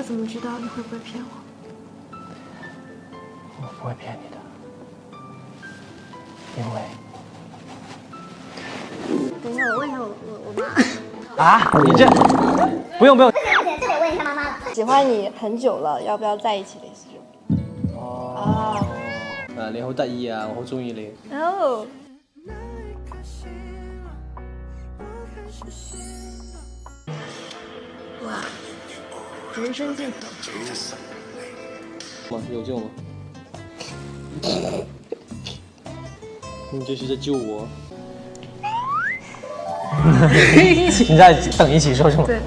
怎么知道你会不会骗我？我不会骗你的，因为等一下，我问一下我妈。啊，你这不用，这得问一下妈妈了。喜欢你很久了，要不要在一起？类似这种。哦，你好得意啊，我好中意你。哦。哇，人生尽头。有救吗？你这是在救我？你在等一起说什么？对。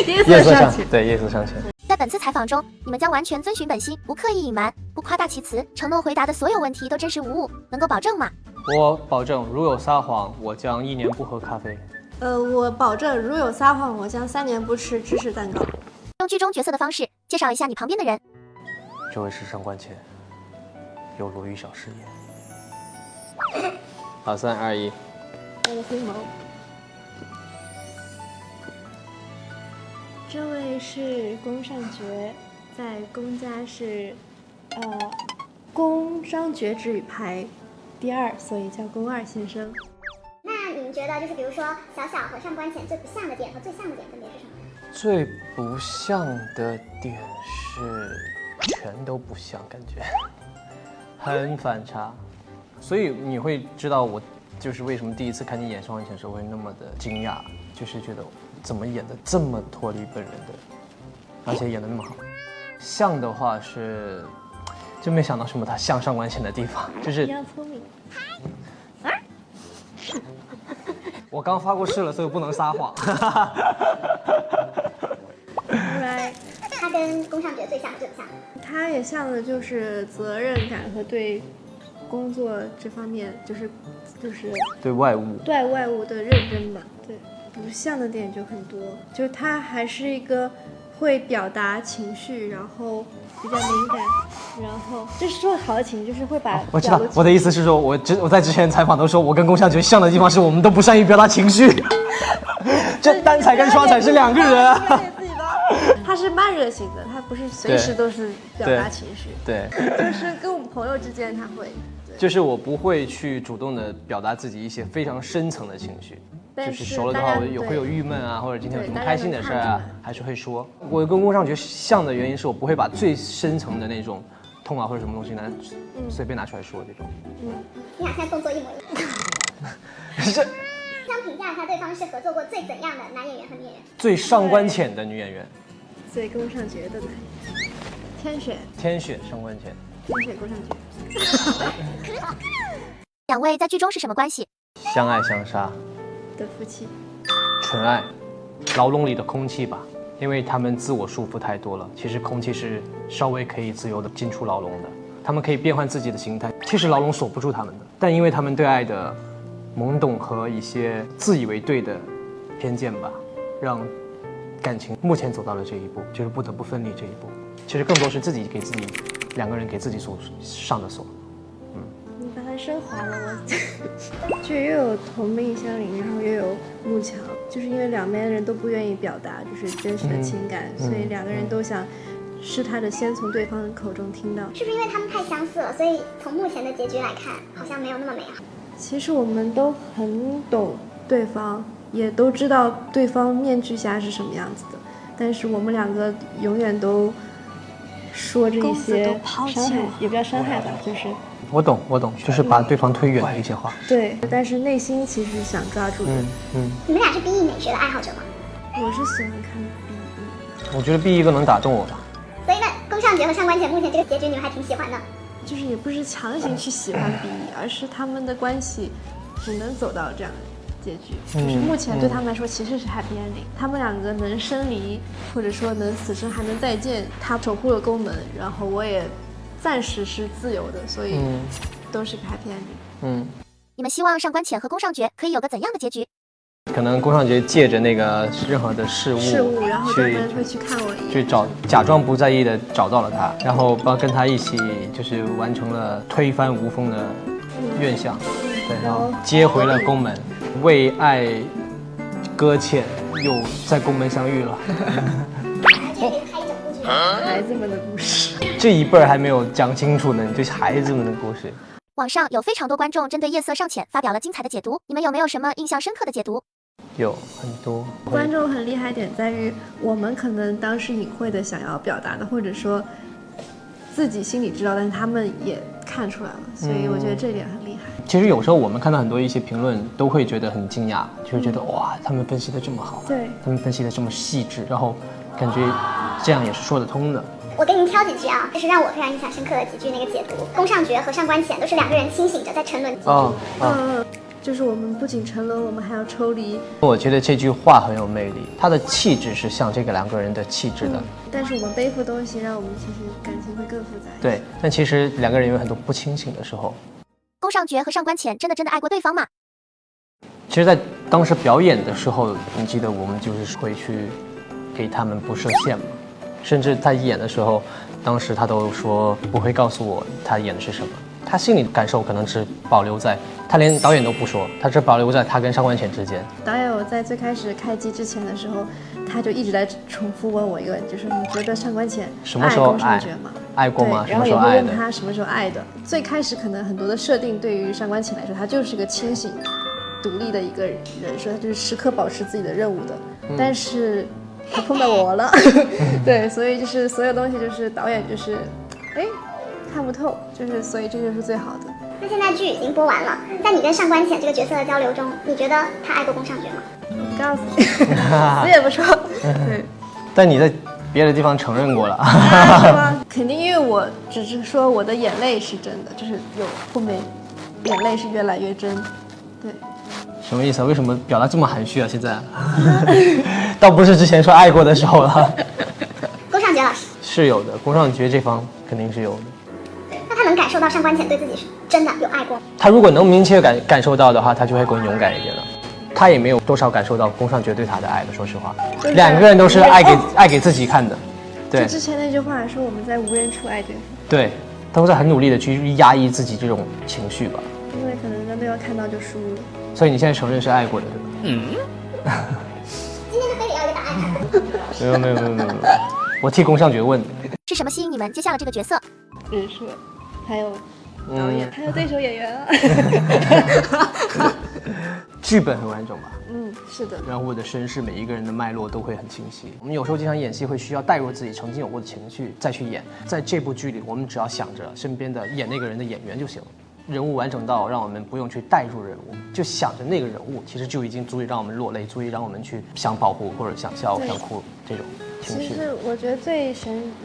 夜色尚浅，对，夜色尚浅。在本次采访中，你们将完全遵循本心，不刻意隐瞒，不夸大其词，承诺回答的所有问题都真实无误，能够保证吗？我保证，如有撒谎，我将1年不喝咖啡。我保证，如有撒谎，我将3年不吃芝士蛋糕。用剧中角色的方式介绍一下你旁边的人。这位是上官浅，有罗玉小饰演。好，3、2、1。我的灰毛。这位是宫上角，在宫家是，宫商角徵羽排第2，所以叫宫2先生。那你们觉得就是比如说小小和上官浅最不像的点和最像的点分别是什么？最不像的点是全都不像，感觉很反差，所以你会知道我就是为什么第一次看你演上官浅的时候会那么的惊讶，就是觉得怎么演的这么脱离本人的，而且演的那么好。像的话是就没想到什么他像上官浅的地方，就是一样聪明。我刚发过誓了，所以我不能撒谎。他跟宫上角最像最不像？他也像的就是责任感和对工作这方面，就是对外务的认真吧。对，不像的点就很多，就他还是一个会表达情绪，然后比较敏感，然后就是说好的情绪，就是会把我知道我的意思是说，我在之前采访都说我跟宫上角像的地方是我们都不善于表达情绪。这单彩跟双彩是2个人。他是慢热型的，他不是随时都是表达情绪。对，就是跟我们朋友之间他会。就是我不会去主动的表达自己一些非常深层的情绪，就是熟了的话，我会有郁闷啊，或者今天有什么开心的事啊，还是会说。我跟宫上角像的原因是我不会把最深层的那种痛啊或者什么东西随便拿出来说这种。你俩现在动作一模一样。这相评价一下对方是合作过最怎样的男演员和女演员？最上官浅的女演员。最宫上角的男演员。天选上官浅。天选宫上角。2位在剧中是什么关系？相爱相杀的夫妻。纯爱，牢笼里的空气吧，因为他们自我束缚太多了。其实空气是稍微可以自由的进出牢笼的，他们可以变换自己的形态。其实牢笼锁不住他们的，但因为他们对爱的懵懂和一些自以为对的偏见吧，让感情目前走到了这一步，就是不得不分离这一步。其实更多是自己给自己2个人给自己所上的锁。你把它升华了，就又有同病相怜，然后又有幕墙，就是因为2边的人都不愿意表达就是真实的情感，所以2个人都想试探着先从对方的口中听到。是不是因为他们太相似了，所以从目前的结局来看，好像没有那么美好？其实我们都很懂对方，也都知道对方面具下是什么样子的，但是我们2个永远都说着一些伤害，也不叫伤害吧，就是我懂，就是把对方推远的一些话。对，但是内心其实想抓住的。你们俩是 BE 美学的爱好者吗？我是喜欢看 BE。我觉得 BE 更能打动我吧。所以呢，宫上角和上官浅目前这个结局你们还挺喜欢的。就是也不是强行去喜欢 BE，而是他们的关系只能走到这样的结局。就是目前对他们来说其实是 happy ending，他们2个能生离，或者说能此生还能再见。他守护了宫门，然后我也暂时是自由的，所以都是个 happy ending。你们希望上官浅和宫上角可以有个怎样的结局？可能宫上角借着那个任何的事物，然后他们会去看我一眼，去假装不在意的找到了他，然后跟他一起就是完成了推翻吴峰的愿想，对，然后接回了宫门，为爱搁浅，又在宫门相遇了。这里拍一整部剧。孩子们的故事。这一辈儿还没有讲清楚呢，你对孩子们的故事。网上有非常多观众针对夜色尚浅发表了精彩的解读，你们有没有什么印象深刻的解读？有很多观众很厉害点在于，我们可能当时隐晦的想要表达的，或者说自己心里知道，但是他们也看出来了，所以我觉得这一点很厉害。其实有时候我们看到很多一些评论，都会觉得很惊讶，就会觉得哇，他们分析的这么好，对，他们分析的这么细致，然后感觉这样也是说得通的。我给您挑几句啊，这是让我非常印象深刻的几句那个解读。宫上角和上官浅都是两个人清醒着在沉沦。就是我们不仅沉沦，我们还要抽离。我觉得这句话很有魅力，它的气质是像这个两个人的气质的。但是我们背负东西，让我们其实感情会更复杂。对，但其实两个人有很多不清醒的时候。宫上角和上官浅真的爱过对方吗？其实，在当时表演的时候，你记得我们就是会去给他们不设限嘛，甚至他演的时候，当时他都说不会告诉我他演的是什么，他心里感受可能只保留在，他连导演都不说，他只保留在他跟上官浅之间。导演我在最开始开机之前的时候，他就一直在重复问我一个问题，就是你觉得上官浅什么时候爱吗？爱过吗？然后也会问他什么时候爱的。最开始可能很多的设定对于上官浅来说，他就是个清醒、独立的一个人设，他就是时刻保持自己的任务的。但是他碰到我了，对，所以就是所有东西就是导演就是，看不透，就是所以这就是最好的。那现在剧已经播完了，在你跟上官浅这个角色的交流中，你觉得他爱过宫上角吗？我告诉你，死也不说。对。但你在别的地方承认过了，是吗？肯定，因为我只是说我的眼泪是真的，就是有后面眼泪是越来越真。对。什么意思啊？为什么表达这么含蓄啊？现在，倒不是之前说爱过的时候了。宫上角老师是有的，宫上角这方肯定是有的。那他能感受到上官浅对自己是真的有爱过？他如果能明确感受到的话，他就会更勇敢一点了。他也没有多少感受到宫上角对他的爱的，说实话，两个人都是爱给自己看的。对，就之前那句话说我们在无人处爱对方。对，都在很努力的去压抑自己这种情绪吧。因为可能人没有看到就输了。所以你现在承认是爱过的，对吧？今天就非得要一个答案。没有，我替宫上角问的。是什么吸引你们接下了这个角色？人设，还有导演，还有对手演员啊。剧本很完整吧？是的。人物的身世，每一个人的脉络都会很清晰。我们有时候经常演戏会需要带入自己曾经有过的情绪再去演，在这部剧里，我们只要想着身边的演那个人的演员就行了。人物完整到让我们不用去带入人物，就想着那个人物，其实就已经足以让我们落泪，足以让我们去想保护或者想笑、想哭这种情绪。其实我觉得最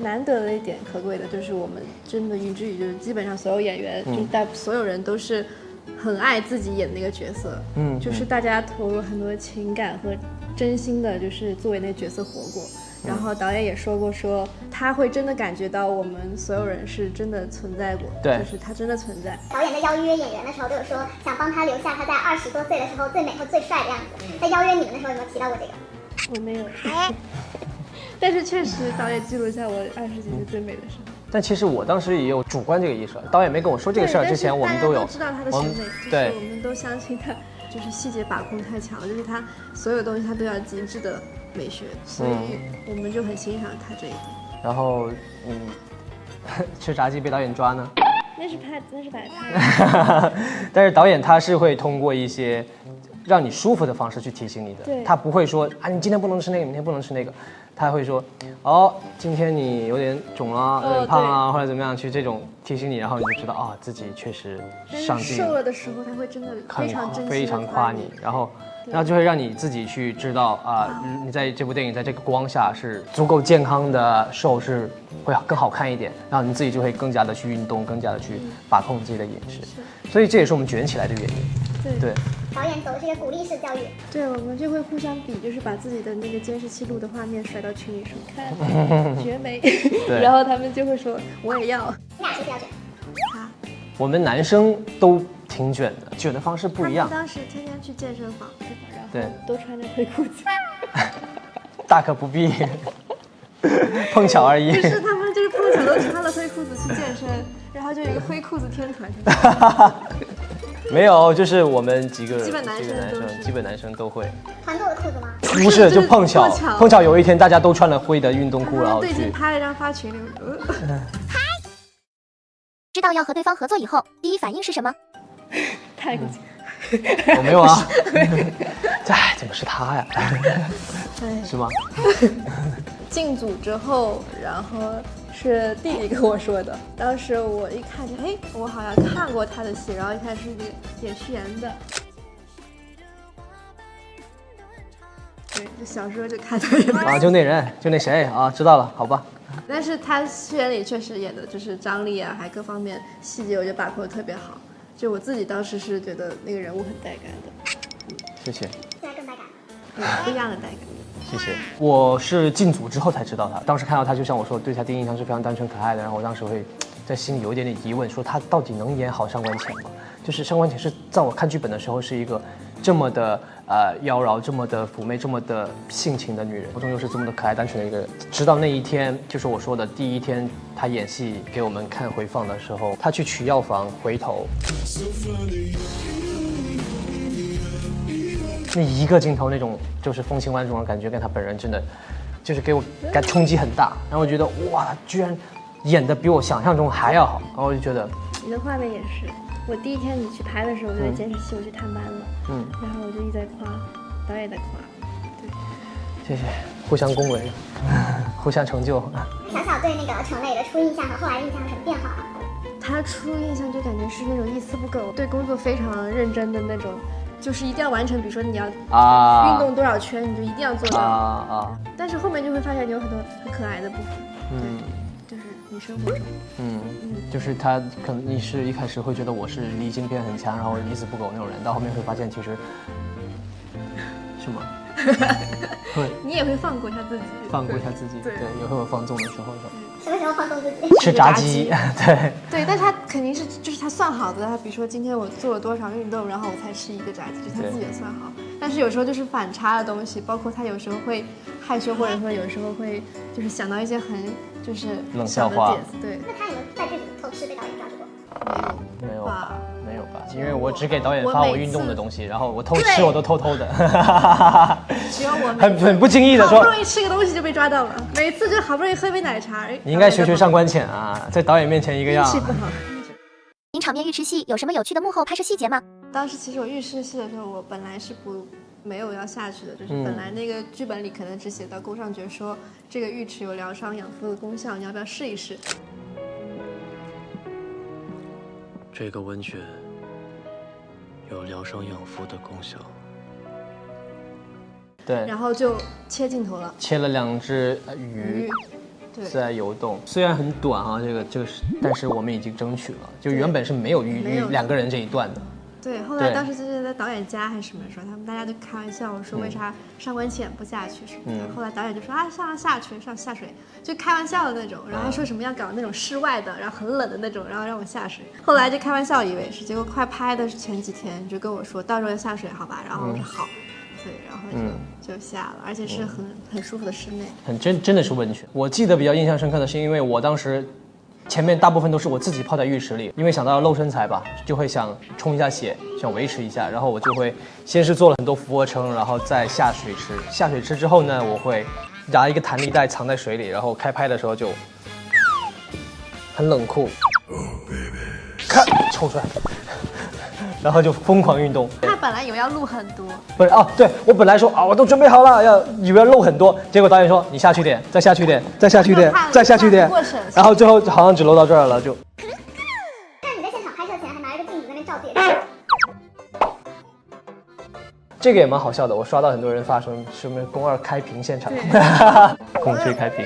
难得的一点、可贵的就是我们真的云之羽，就是基本上所有演员，就是所有人都是很爱自己演那个角色，就是大家投入很多情感和真心的，就是作为那个角色活过。然后导演也说过，说他会真的感觉到我们所有人是真的存在过，对，就是他真的存在。导演在邀约演员的时候都有说，想帮他留下他在20多岁的时候最美和最帅的样子。在邀约你们的时候有没有提到过这个？我没有，但是确实导演记录下我20几岁最美的时候。但其实我当时也有主观这个意识，导演没跟我说这个事儿之前，我们都有知道他的审美，对，我们都相信他，就是细节把控太强了，就是他所有东西他都要极致的美学，所以我们就很欣赏他这一点。然后吃炸鸡被导演抓呢？那是摆拍。但是导演他是会通过一些让你舒服的方式去提醒你的，对，他不会说啊你今天不能吃那个，明天不能吃那个，他会说哦今天你有点肿啊，有点胖啊，或者怎么样去这种提醒你，然后你就知道啊自己确实上进。瘦了的时候他会真的非常夸你，然后就会让你自己去知道啊，你在这部电影在这个光下是足够健康的瘦是会更好看一点，然后你自己就会更加的去运动，更加的去把控自己的饮食，所以这也是我们卷起来的原因。对，导演走的是一个鼓励式教育。对，我们就会互相比，就是把自己的那个监视器录的画面甩到群里说看绝美，然后他们就会说我也要。你俩谁比较卷？他。我们男生都挺卷的，卷的方式不一样。他们当时天天去健身房，对，然后都穿着灰裤子。大可不必，碰巧而已。就是他们就是碰巧都穿了灰裤子去健身，然后就有一个灰裤子天团。没有，就是我们几个基本男生基本男生都会。团购的裤子吗？不是，就碰巧有一天大家都穿了灰的运动裤，然后对，已经去。拍了一张发群里。知道要和对方合作以后，第一反应是什么？太过激。我没有啊。哎，怎么是他呀？是吗？进组之后，然后是弟弟跟我说的。当时我一看就，哎，我好像看过他的戏，然后一看是演序言的。对，就小时候就看他演啊，就那人，就那谁啊，知道了，好吧。但是他序言里确实演的就是张力啊，还各方面细节，我觉得把控的特别好。就我自己当时是觉得那个人物很带感的。谢谢。现在更带感。不一样的带感。谢谢。我是进组之后才知道他，当时看到他，就像我说，对他第一印象是非常单纯可爱的。然后我当时会在心里有一点点疑问，说他到底能演好上官浅吗？就是上官浅是在我看剧本的时候是一个这么的妖娆、这么的妩媚、这么的性情的女人，我终究是这么的可爱单纯的一个人。直到那一天，就是我说的第一天，她演戏给我们看回放的时候，她去取药房回头。那一个镜头，那种就是风情万种的感觉，跟他本人真的，就是给我感冲击很大。然后我觉得哇，他居然演的比我想象中还要好。然后我就觉得，你的画面也是。我第一天你去拍的时候，我就在监视器，我去探班了。然后我就一直在夸，导演也在夸。对，谢谢，互相恭维，互相成就。小小对那个陈磊的初印象和后来印象有什么变化？他初印象就感觉是那种一丝不苟，对工作非常认真的那种。就是一定要完成，比如说你要运动多少圈，你就一定要做到。但是后面就会发现你有很多很可爱的部分，就是你生活中，就是他可能你是一开始会觉得我是离经偏很强，然后一丝不苟那种人，到后面会发现其实是吗？会，你也会放过一下自己，放过一下自己，对，也会有放纵的时候的。什么时候放纵自己？吃炸鸡，对。对，但他肯定是就是他算好的，他比如说今天我做了多少运动，然后我才吃一个炸鸡，就他自己也算好。但是有时候就是反差的东西，包括他有时候会害羞，或者说有时候会就是想到一些很就是冷笑话。对。那他有没有在剧组偷吃被导演抓住过？没有吧？没有吧？因为我只给导演发我运动的东西，然后我偷吃我都偷偷的。只有我很不经意的说，好不容易吃个东西就被抓到了，每次就好不容易喝杯奶茶。你应该学上官浅啊，在导演面前一个样。运气不好。名场面浴池戏有什么有趣的幕后拍摄细节吗？当时其实我浴室戏的时候，我本来是没有要下去的，就是本来那个剧本里可能只写到宫上觉说这个浴池有疗伤养肤的功效，你要不要试一试？这个温泉有疗伤养肤的功效。对，然后就切镜头了，切了2只鱼在游动，虽然很短啊，这个是，但是我们已经争取了，就原本是没有鱼2个人这一段的。对，后来当时就是在导演家还是什么时候，他们大家都开玩笑说为啥上官浅不下去什么的，后来导演就说啊下水，就开玩笑的那种，然后说什么要搞那种室外的，然后很冷的那种，然后让我下水。后来就开玩笑以为是，结果快拍的前几天就跟我说到时候要下水好吧，然后我说好。对，然后就下了，而且是很舒服的室内，真的是温泉。我记得比较印象深刻的是，因为我当时前面大部分都是我自己泡在浴池里，因为想到要露身材吧，就会想冲一下血，想维持一下，然后我就会先是做了很多俯卧撑，然后再下水吃。下水吃之后呢，我会拿一个弹力带藏在水里，然后开拍的时候就很冷酷，看抽出来。然后就疯狂运动。他本来以为要录很多，不是对我本来说我都准备好了，以为要露很多，结果导演说你下去点，再下去点，再下去点，再下去点，然后最后好像只露到这儿了就。但你在现场拍摄前还拿一个镜子在那边照自己。这个也蛮好笑的，我刷到很多人发声，什么宫2开屏现场，宫3开屏。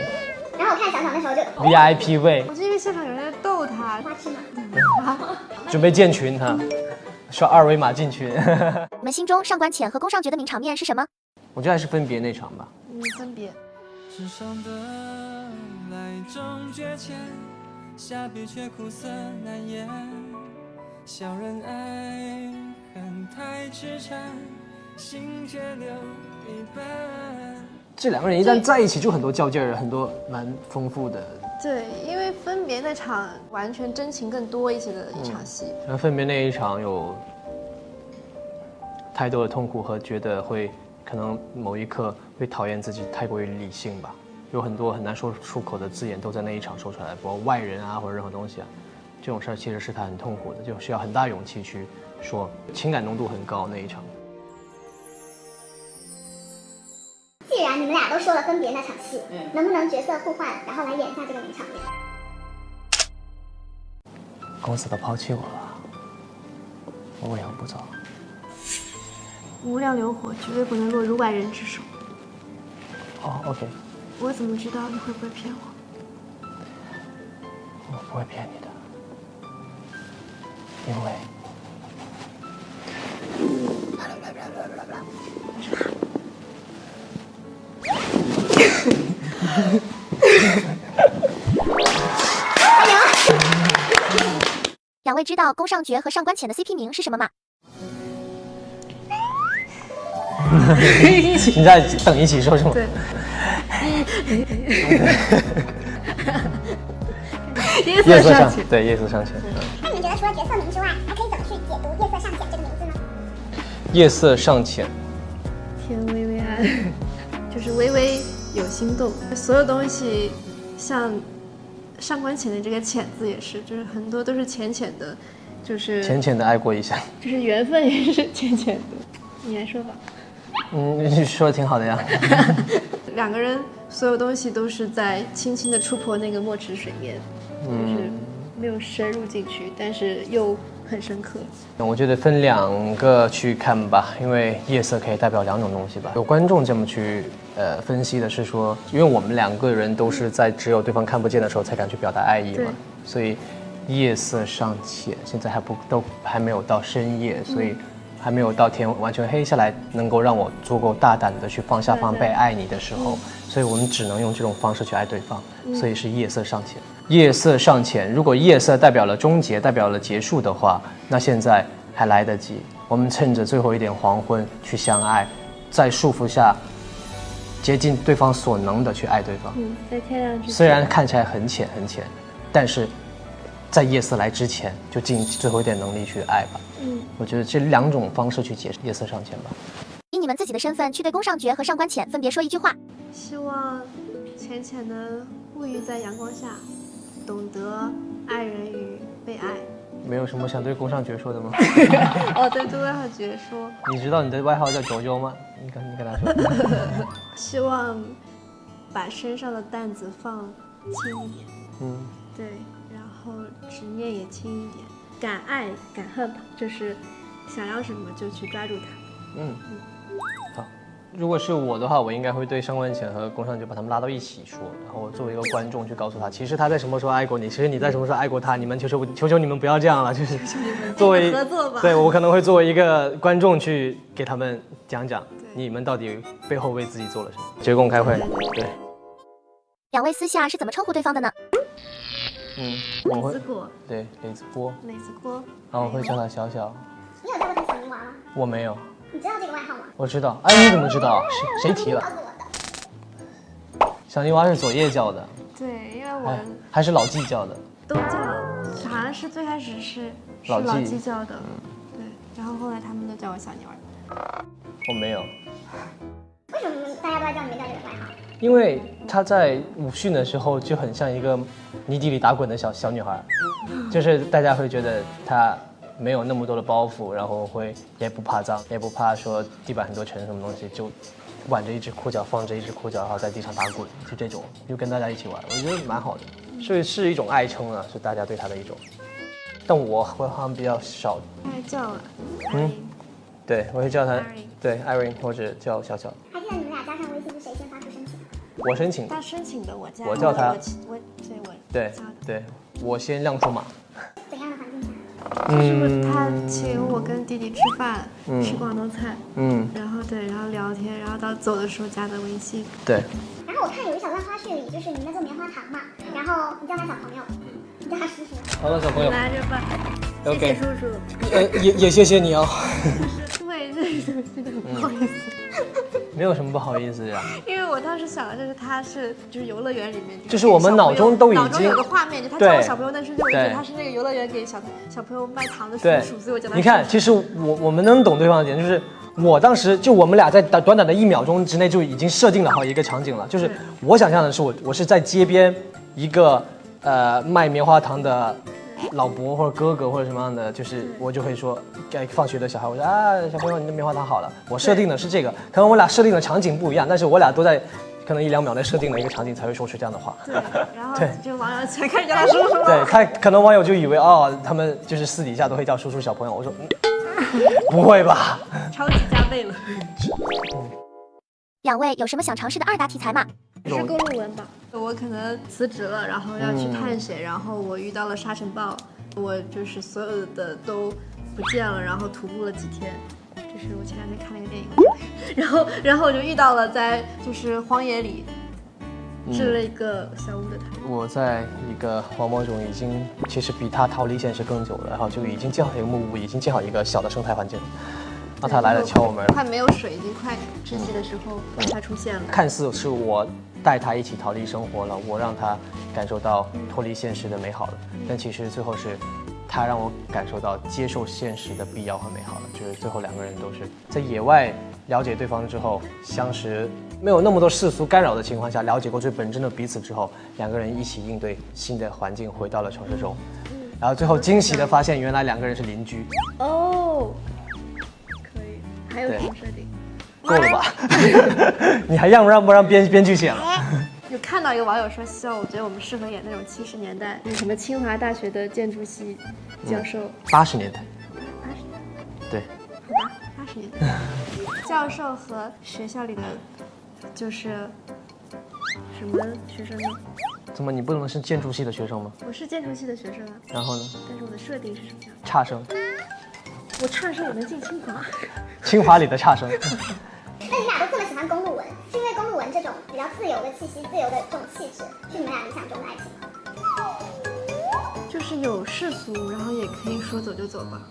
然后我看小小那时候就 VIP 位，我就因为现场有人在逗他，花痴嘛，准备建群他。刷2维码进群。你们心中上官浅和宫上觉的名场面是什么？我觉得还是分别那场吧。分别。世上的来终觉浅，下笔却苦涩难言。小人爱恨太痴缠，心却留一半。这2个人一旦在一起，就很多较劲儿，很多蛮丰富的。对，因为分别那场完全真情更多一些的一场戏。然后分别那一场有太多的痛苦和觉得会可能某一刻会讨厌自己太过于理性吧。有很多很难说出口的字眼都在那一场说出来，包括外人啊或者任何东西啊，这种事儿其实是他很痛苦的，就需要很大勇气去说，情感浓度很高那一场。既然你们俩都说了分别那场戏，能不能角色互换，然后来演一下这个名场面？公司都抛弃我了，我为何不走？无量流火绝对不能落入外人之手。哦，OK，我怎么知道你会不会骗我？我不会骗你的，因为。两位知道宫上角和上官浅的 CP 名是什么吗？你在等一起说什么？对。夜色尚浅。对，夜色尚浅。那你们觉得除了角色名之外，还可以怎么去解读夜色尚浅这个名字呢？夜色尚浅，天微微暗，就是微微有心动。所有东西，像上官浅的这个浅字也是，就是很多都是浅浅的，就是浅浅的爱过一下。就是缘分也是浅浅的。你来说吧。你说的挺好的呀。两个人所有东西都是在轻轻的触破那个墨池水面，就是没有深入进去，但是又很深刻。我觉得分两个去看吧，因为夜色可以代表两种东西吧。有观众这么去分析的是说，因为我们两个人都是在只有对方看不见的时候才敢去表达爱意嘛，所以夜色尚浅，现在还没有到深夜，所以还没有到天完全黑下来，能够让我足够大胆的去放下防备爱你的时候，所以我们只能用这种方式去爱对方，所以是夜色尚浅。夜色尚浅，如果夜色代表了终结，代表了结束的话，那现在还来得及，我们趁着最后一点黄昏去相爱，在束缚下竭尽对方所能的去爱对方。在天亮之前，虽然看起来很浅很浅，但是在夜色来之前，就尽最后一点能力去爱吧。我觉得这两种方式去解释夜色尚浅吧。以你们自己的身份去对宫上角和上官浅分别说一句话。希望浅浅的沐浴在阳光下，懂得爱人与被爱。没有什么想对宫上角说的吗？哦，对，对外号角说。你知道你的外号叫九九吗？你跟他说。希望把身上的担子放轻一点。对，然后执念也轻一点，敢爱敢恨吧，就是想要什么就去抓住它。好。如果是我的话，我应该会对上官浅和宫上角把他们拉到一起说，然后我作为一个观众去告诉他，其实他在什么时候爱过你，其实你在什么时候爱过他，你们求求你们不要这样了，就是作为合作吧。对，我可能会作为一个观众去给他们讲讲，你们到底背后为自己做了什么。结共开会，对。两位私下是怎么称呼对方的呢？我会蕾丝果，对，蕾丝锅，蕾丝锅，然后我会叫他小小。你有叫过他小泥娃吗？我没有。你知道这个外号吗？我知道。哎，你怎么知道？谁提了？告诉我的。小泥娃是左叶叫的。对，因为我还是老纪叫的。都叫，好像是最开始是老纪叫的，对，然后后来他们都叫我小妞儿。我没有。为什么大家都在叫你们叫这个外号？因为她在武训的时候就很像一个泥地里打滚的小女孩，就是大家会觉得她没有那么多的包袱，然后也不怕脏，也不怕说地板很多尘什么东西，就挽着一只裤脚，放着一只裤脚，然后在地上打滚，就这种，就跟大家一起玩，我觉得蛮好的，所以是一种爱称啊，是大家对她的一种。但我好像比较少。爱叫了，对，我会叫她，对 Irene 或者叫小小。还记得你们俩加上微信是谁先发出申请？我申请。他申请的，我加。我叫他。对，我先亮出马。怎样的环境下？就是他请我跟弟弟吃饭，吃广东菜，然后聊天，然后到走的时候加的微信。对。然后我看有一小段花絮里，就是你们在做棉花糖嘛，然后你叫他小朋友，你叫他叔叔。好了，小朋友。拿着吧。谢谢叔叔。也谢谢你哦。对，不好意思。没有什么不好意思呀。因为我当时想的就是他是就是游乐园里面，就是我们脑中都已经有个画面，就他叫我小朋友，但是就觉得他是那个游乐园给小朋友卖糖的叔叔，所以我叫他。你看，其实我们能懂对方的点，就是我当时就我们俩在短短的1秒钟之内就已经设定了好一个场景了，就是我想象的是我是在街边一个卖棉花糖的老伯或者哥哥或者什么样的，就是我就会说给放学的小孩，我说啊小朋友你的棉花糖好了，我设定的是这个，可能我俩设定的场景不一样，但是我俩都在可能1-2秒内设定了一个场景才会说出这样的话。对，然后对就网友全开始叫他叔叔了。对他可能网友就以为哦他们就是私底下都会叫叔叔小朋友，我说不会吧，超级加倍了。两位有什么想尝试的2大题材吗？是公路文吧？我可能辞职了，然后要去探险，然后我遇到了沙尘暴，我就是所有的都不见了，然后徒步了几天。这是我前2天看了一个电影，然后我就遇到了在就是荒野里支了一个小屋的他。我在一个荒漠中已经其实比他逃离现实更久了，然后就已经建好一个木屋，已经建好一个小的生态环境。当他来了敲我门，快没有水，已经快窒息的时候，他出现了。看似是我带他一起逃离生活了，我让他感受到脱离现实的美好了，但其实最后是他让我感受到接受现实的必要和美好了。就是最后2个人都是在野外了解对方之后，相识没有那么多世俗干扰的情况下，了解过最本真的彼此之后，2个人一起应对新的环境，回到了城市中，然后最后惊喜的发现，原来2个人是邻居。哦，可以，还有什么设定？够了吧？你还让不让编剧写了？有看到一个网友说，希望我觉得我们适合演那种70年代，什么清华大学的建筑系教授，80年代， 80年代，对，好吧，80年代，教授和学校里的就是什么学生呢？怎么你不能是建筑系的学生吗？我是建筑系的学生啊，然后呢？但是我的设定是什么样？差生，我差生也能进清华。清华里的差生。那你俩都这么喜欢公路文，是因为公路文这种比较自由的气息、自由的这种气质，是你们俩理想中的爱情吗？就是有世俗，然后也可以说走就走吧。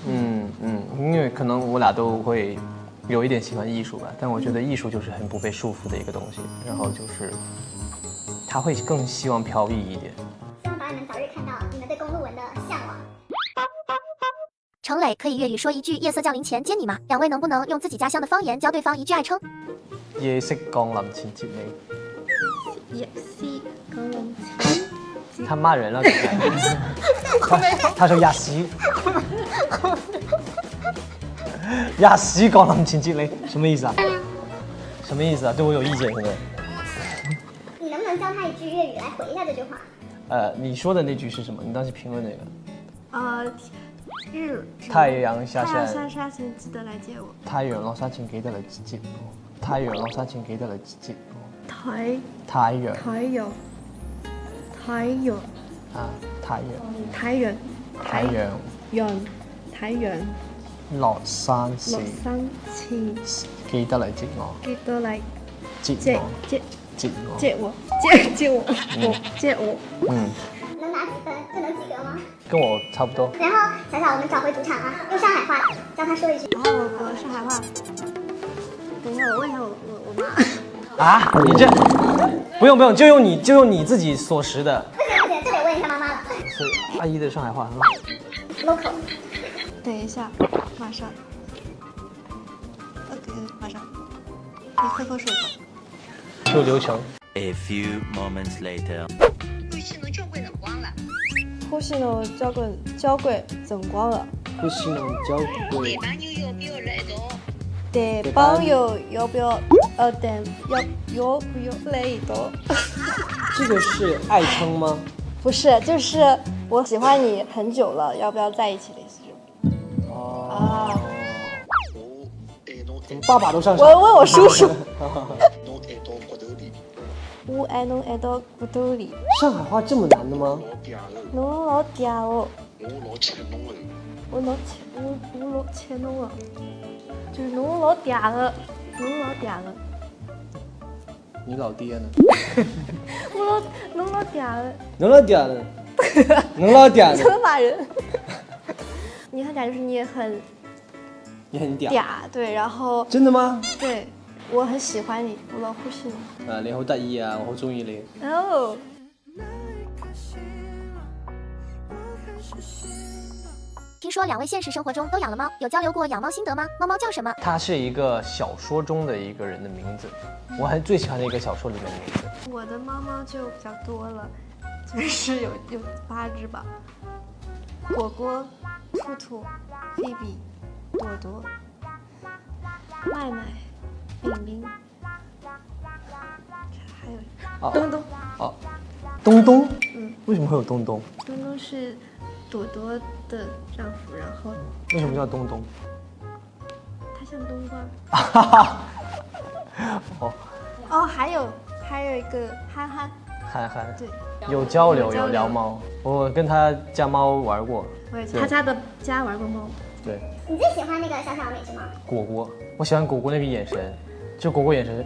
因为可能我俩都会有一点喜欢艺术吧，但我觉得艺术就是很不被束缚的一个东西，然后就是他会更希望飘逸一点。希望导演们早日看到你们对公路文的向往。程磊可以粤语说一句夜色降临前接你吗？两位能不能用自己家乡的方言教对方一句爱称？夜色降臨前接你。也是跟我前。他骂人了，他说亚西，亚西降臨前接你，什么意思啊？什么意思啊？对我有意见现在。你能不能教他一句粤语来回一下这句话？你说的那句是什么？你当时评论那个。太阳下山前记得来接我。太陽落山前記得嚟接我。太陽落山前記得嚟接我。太陽太陽啊，太陽落山時記得嚟接我。接我。能拿几分就能及格吗？跟我差不多。然后小小，我们找回主场啊，用上海话教他说一句。然后我上海话，等一下我问一下我妈。啊，你这不用，就用你自己所识的。不行，这得问一下妈妈了。所以阿姨的上海话很好。local。等一下，马上。OK， 马上。你喝口水吧。就流程。A few moments later。歡喜呢交關辰光了。歡喜呢交關。帶朋友要不要來一朵？這個是愛稱嗎？不是，就是我喜歡你很久了，要不要在一起的意思。哦。怎麼爸爸都上場？我問我叔叔。我愛侬愛到骨頭裡。上海話這麼難的嗎？侬老嗲哦。我老請侬了。我老請侬了。就是侬老嗲的，侬老嗲的。你老爹呢？侬老嗲的。侬老嗲的。侬老嗲的。怎么骂人？你很嗲，就是你很嗲。嗲，對，然後。真的嗎？對。我很喜歡你，我老歡喜你。你好得意啊，我好中意你。哦。聽听说两位现实生活中都养了猫，有交流过养猫心得吗？猫猫叫什么？它是一个小说中的一个人的名字，我最喜欢的一个小说里面的名字。我的猫猫就比较多了，就是有8只吧，果果、兔兔、菲比、朵朵、麦麦、冰冰，还有东东。哦，东东，为什么会有东东？东东是朵朵的丈夫，然后为什么叫东东？他像冬瓜。哦，还有一个憨憨，憨，对，有交流，有聊猫。我跟他家猫玩过，我也对他家玩过猫。对，你最喜欢那个小小的哪只猫？果果，我喜欢果果那个眼神，就果果眼神。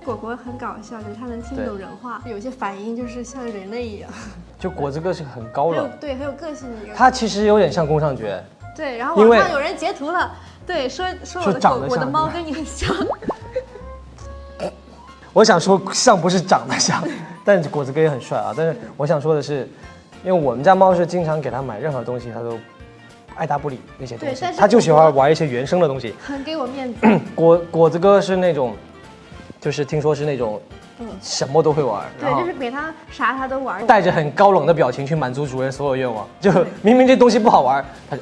果果很搞笑，就是他能听懂人话，有些反应就是像人类一样，就果子哥是很高冷，很有个性的一个。他其实有点像宫上角。对，然后网上有人截图了，对，说我的猫跟你很像。我想说像不是长得像，但果子哥也很帅啊。但是我想说的是，因为我们家猫是经常给它买任何东西，它都爱答不理那些东西，它就喜欢玩一些原生的东西，很给我面子。果子哥是那种，就是听说是那种。什么都会玩，对，就是给他啥他都玩，带着很高冷的表情去满足主人所有愿望。就明明这东西不好玩，他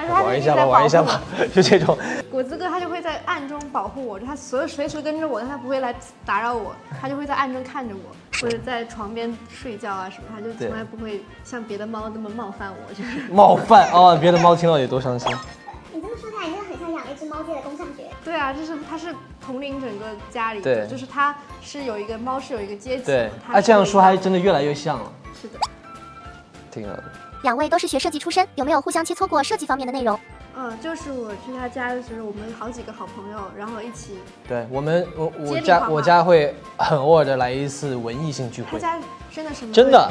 就玩一下吧，玩一下吧，就这种。果子哥他就会在暗中保护我，他随时跟着我，但他不会来打扰我，他就会在暗中看着我，或者在床边睡觉啊什么，他就从来不会像别的猫那么冒犯我，就是冒犯哦，别的猫听到也多伤心。你这么说起来，你真的很像养了一只猫界的宫上角。对啊，它是统领整个家里，对，就是它是有一个猫是有一个阶级，对，这样说还真的越来越像了。是的，挺好的。两位都是学设计出身，有没有互相切磋过设计方面的内容？就是我去他家的时候，我们好几个好朋友，然后一起。对我家会很偶尔的来一次文艺性聚会。他家真的什么？真的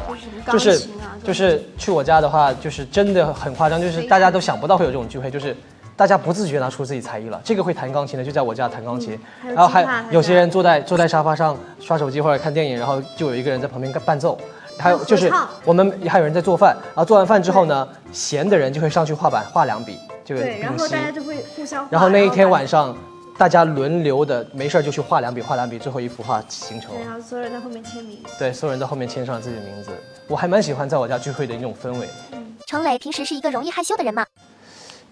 就是去我家的话，就是真的很夸张，就是大家都想不到会有这种聚会，就是。大家不自觉拿出自己才艺了，这个会弹钢琴的就在我家弹钢琴，然后还有些人坐在沙发上刷手机或者看电影，然后就有一个人在旁边伴奏，还有就是我们还有人在做饭，然后做完饭之后呢，闲的人就会上去画板画2笔，就对，然后大家就会互相画，然后那一天晚上大家轮流的没事就去画2笔，最后一幅画形成了，然后所有人在后面签名，对，所有人在后面签上自己的名字，我还蛮喜欢在我家聚会的那种氛围。程磊平时是一个容易害羞的人吗？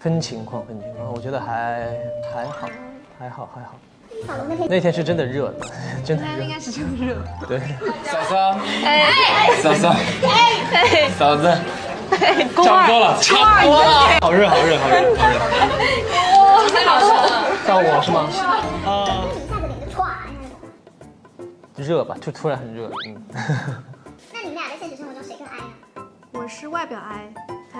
分情况，我觉得还好。那天是真的热，真的热。应该是真热。对。嫂嫂，嫂子，差不多了，好热。哇，到我是吗？一下子脸就歘热吧，就突然很热。那你们俩在现实生活中谁更 I 呢？我是外表 I。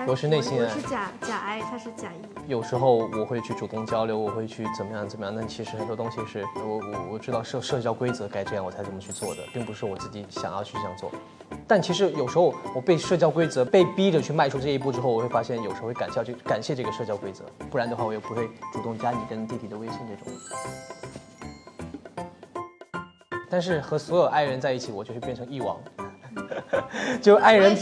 我是内心 I， 我是假 I， 他是假 E。有时候我会去主动交流，我会去怎么样，但其实很多东西是我知道社交规则该这样，我才这么去做的，并不是我自己想要去这样做。但其实有时候我被社交规则被逼着去迈出这一步之后，我会发现有时候会感谢这个社交规则，不然的话我也不会主动加你跟弟弟的微信这种。但是和所有爱人在一起，我就会变成一王。就爱人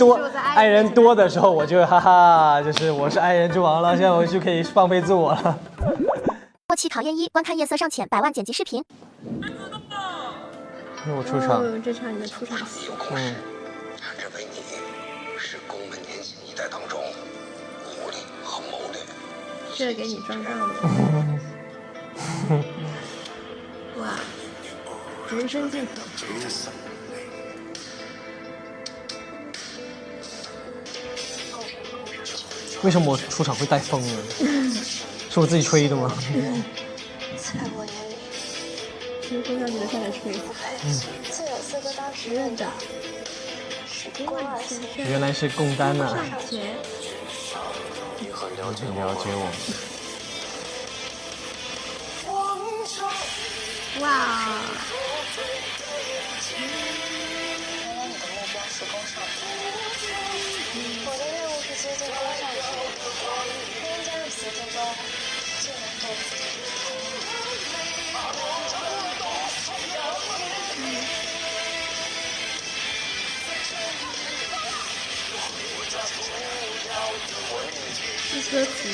多的时候，我就哈哈，就是我是爱人之王了，现在我就可以放飞自我了。默契讨厌1，观看夜色尚浅，100万剪辑视频。那我出场，这场你的出场戏。认为你是宫本年轻一代当中狐狸和谋略。这给你装上的。哇，人生镜头。为什么我出场会带风呢？是我自己吹的吗？在我眼里，是宫上角色来吹。自有4个当时认的。原来是贡丹呐。你很了解我。哇！原来你的目标是宫上角。我的任务是接近宫上角，别人加入协定中就能对自己。我歌词。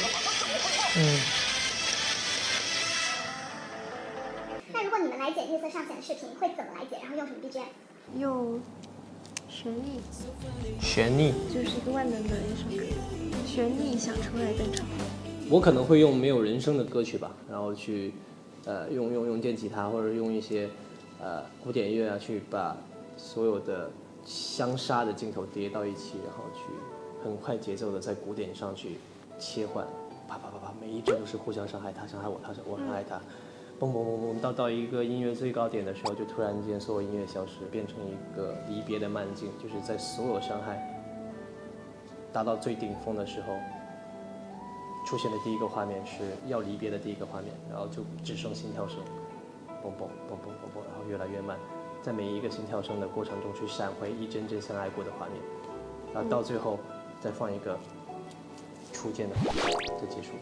那如果你们来剪《夜色尚浅》的视频，会怎么来剪？然后用什么 BGM？ 用旋律，旋律就是一个万能的一首歌，旋律响出来登场。我可能会用没有人声的歌曲吧，然后去，用电吉他或者用一些，古典乐啊，去把所有的相杀的镜头叠到一起，然后去很快节奏的在鼓点上去切换，啪啪啪啪，每一帧都是互相伤害，他伤害我，我伤害他，嘣嘣嘣嘣，到一个音乐最高点的时候，就突然间所有音乐消失，变成一个离别的慢镜，就是在所有伤害达到最顶峰的时候。出现的第一个画面是要离别的第一个画面，然后就只剩心跳声，嘣嘣嘣嘣嘣嘣，然后越来越慢，在每一个心跳声的过程中去闪回一帧帧相爱过的画面，然后到最后再放一个初见的就结束。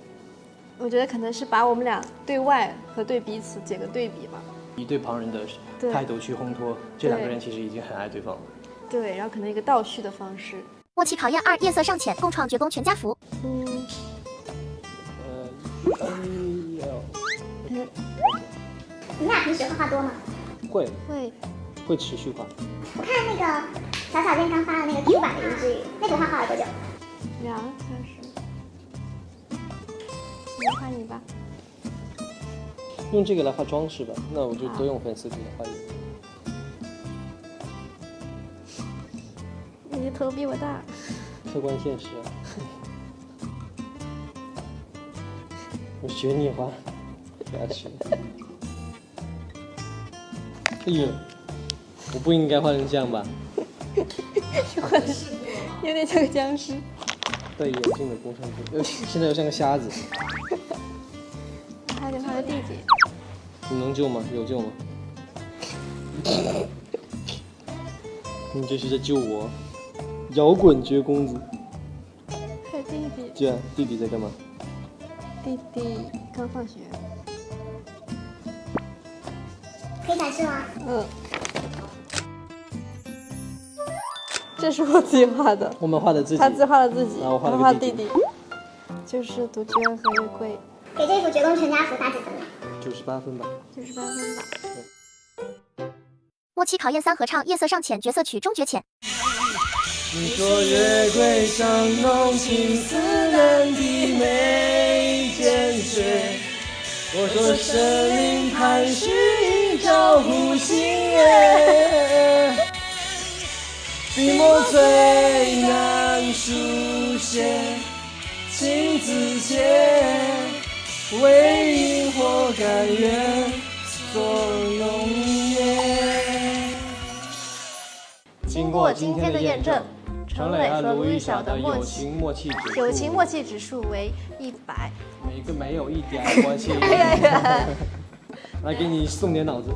我觉得可能是把我们俩对外和对彼此剪个对比吧，以对旁人的态度去烘托这两个人其实已经很爱对方了。对，然后可能一个倒叙的方式。默契考验2，夜色尚浅，共创绝功全家福。你们俩平时会画多吗？会持续画。我看那个小小店刚发的那个 Q 版的云之羽，那幅画画了多久？2个小时。你画你吧。用这个来画装饰吧，那我就都用粉丝笔来画一个。你的头比我大。客观现实啊。我学你画，不要学。哎呦，我不应该画成这样吧？有点像个僵尸。戴眼镜的工程师，现在又像个瞎子。还得画个弟弟。你能救吗？有救吗？你这是在救我，摇滚绝公子。还有弟弟。对啊，弟弟在干嘛？弟弟刚放学。可以展示吗？这是我自己画的。我们画的自己。他自画了自己，然后我画了他画弟弟。就是杜鹃和月桂。给这幅绝功全家福打几分？98分吧。98分吧。默契考验3，合唱《夜色尚浅》角色曲中绝浅。你说月桂上浓，情丝难抵眉间雪。我说神灵盼是一朝忽星月。笔墨最难书写，情字切，为萤火甘愿做浓夜。经过今天的验证，陈磊和卢玉晓的友情默契指数为100，每个没有一点关系。来，给你送点脑子。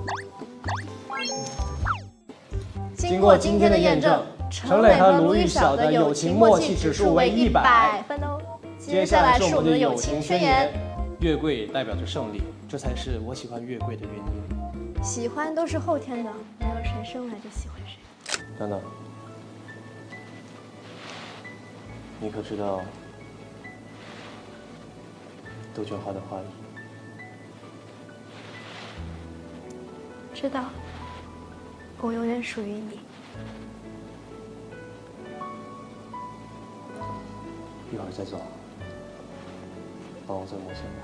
经过今天的验证，陈磊和卢玉晓的友情默契指数为100分哦。接下来是我们的友情宣言。月桂代表着胜利，这才是我喜欢月桂的原因。喜欢都是后天的，没有谁生来就喜欢谁。等等，你可知道杜鹃花的花语？知道，我永远属于你。一会儿再走，帮我做模型吧。